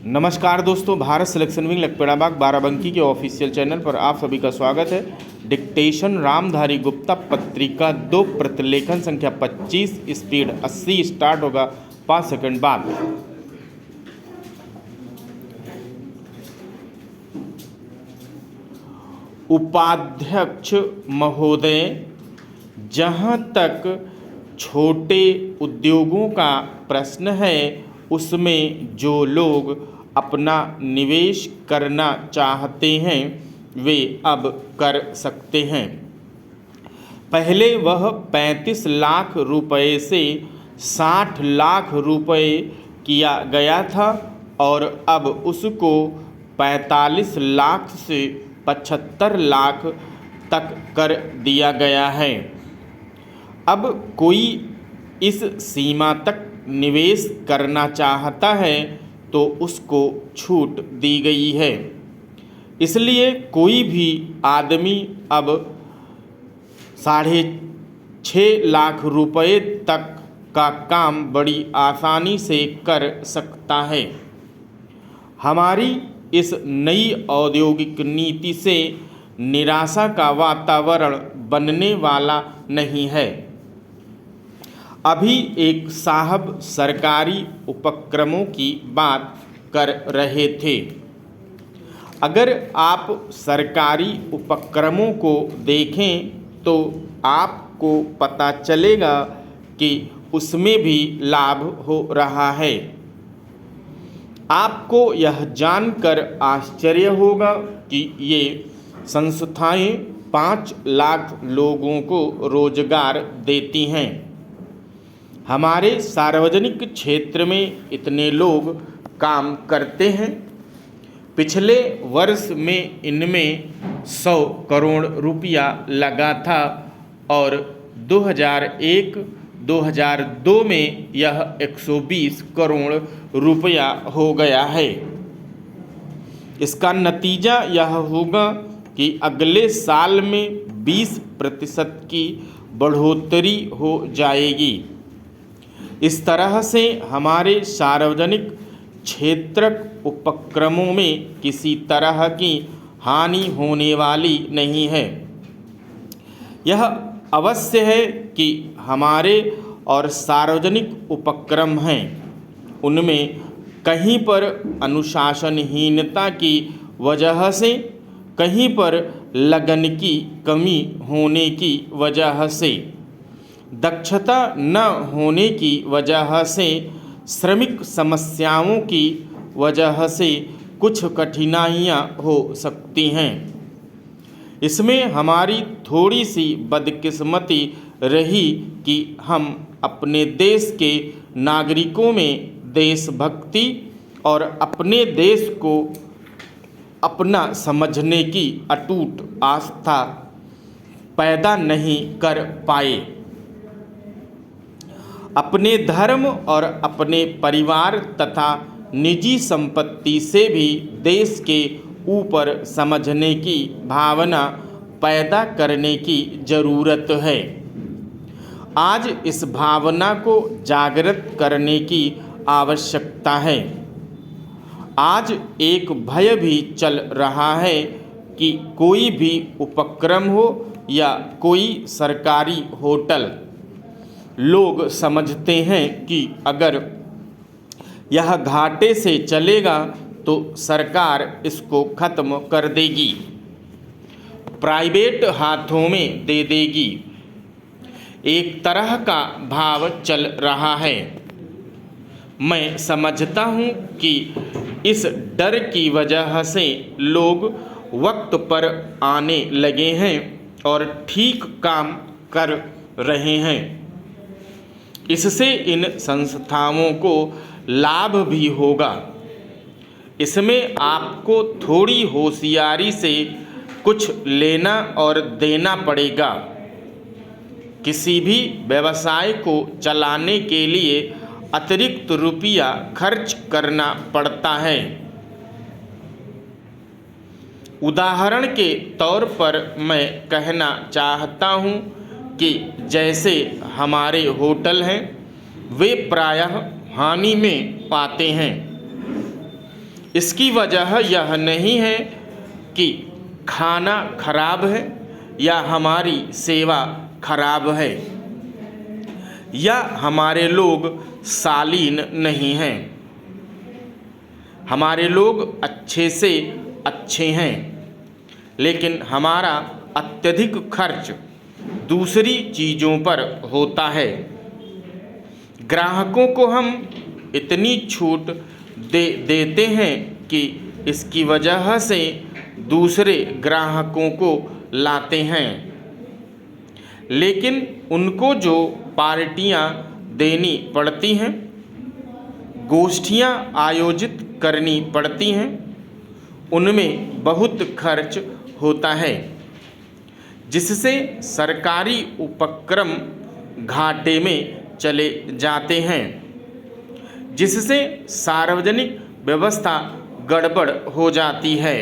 नमस्कार दोस्तों, Bharat selection wing Lakhperabagh Barabanki के ऑफिशियल चैनल पर आप सभी का स्वागत है। डिक्टेशन रामधारी गुप्ता पत्रिका 2 प्रतिलेखन संख्या 25 स्पीड 80 स्टार्ट होगा 5 सेकंड बाद। उपाध्यक्ष महोदय, जहाँ तक छोटे उद्योगों का प्रश्न है उसमें जो लोग अपना निवेश करना चाहते हैं वे अब कर सकते हैं। पहले वह 35 लाख रुपए से 60 लाख रुपए किया गया था और अब उसको 45 लाख से 75 लाख तक कर दिया गया है। अब कोई इस सीमा तक निवेश करना चाहता है तो उसको छूट दी गई है। इसलिए कोई भी आदमी अब 6.5 लाख रुपए तक का काम बड़ी आसानी से कर सकता है। हमारी इस नई औद्योगिक नीति से निराशा का वातावरण बनने वाला नहीं है। अभी एक साहब सरकारी उपक्रमों की बात कर रहे थे। अगर आप सरकारी उपक्रमों को देखें तो आपको पता चलेगा कि उसमें भी लाभ हो रहा है। आपको यह जानकर आश्चर्य होगा कि ये संस्थाएं 5 लाख लोगों को रोजगार देती हैं। हमारे सार्वजनिक क्षेत्र में इतने लोग काम करते हैं। पिछले वर्ष में इनमें 100 करोड़ रुपया लगा था और 2001-2002 में यह 120 करोड़ रुपया हो गया है। इसका नतीजा यह होगा कि अगले साल में 20% की बढ़ोतरी हो जाएगी। इस तरह से हमारे सार्वजनिक क्षेत्र उपक्रमों में किसी तरह की हानि होने वाली नहीं है। यह अवश्य है कि हमारे और सार्वजनिक उपक्रम हैं उनमें कहीं पर अनुशासनहीनता की वजह से, कहीं पर लगन की कमी होने की वजह से, दक्षता न होने की वजह से, श्रमिक समस्याओं की वजह से कुछ कठिनाइयाँ हो सकती हैं। इसमें हमारी थोड़ी सी बदकिस्मती रही कि हम अपने देश के नागरिकों में देशभक्ति और अपने देश को अपना समझने की अटूट आस्था पैदा नहीं कर पाए। अपने धर्म और अपने परिवार तथा निजी संपत्ति से भी देश के ऊपर समझने की भावना पैदा करने की ज़रूरत है। आज इस भावना को जागृत करने की आवश्यकता है। आज एक भय भी चल रहा है कि कोई भी उपक्रम हो या कोई सरकारी होटल, लोग समझते हैं कि अगर यह घाटे से चलेगा तो सरकार इसको ख़त्म कर देगी, प्राइवेट हाथों में दे देगी। एक तरह का भाव चल रहा है। मैं समझता हूँ कि इस डर की वजह से लोग वक्त पर आने लगे हैं और ठीक काम कर रहे हैं। इससे इन संस्थाओं को लाभ भी होगा। इसमें आपको थोड़ी होशियारी से कुछ लेना और देना पड़ेगा। किसी भी व्यवसाय को चलाने के लिए अतिरिक्त रुपया खर्च करना पड़ता है। उदाहरण के तौर पर मैं कहना चाहता हूँ कि जैसे हमारे होटल हैं वे प्रायः हानि में पाते हैं। इसकी वजह यह नहीं है कि खाना खराब है या हमारी सेवा खराब है या हमारे लोग शालीन नहीं हैं। हमारे लोग अच्छे से अच्छे हैं, लेकिन हमारा अत्यधिक खर्च दूसरी चीज़ों पर होता है। ग्राहकों को हम इतनी छूट देते हैं कि इसकी वजह से दूसरे ग्राहकों को लाते हैं, लेकिन उनको जो पार्टियां देनी पड़ती हैं, गोष्ठियां आयोजित करनी पड़ती हैं, उनमें बहुत खर्च होता है, जिससे सरकारी उपक्रम घाटे में चले जाते हैं, जिससे सार्वजनिक व्यवस्था गड़बड़ हो जाती है।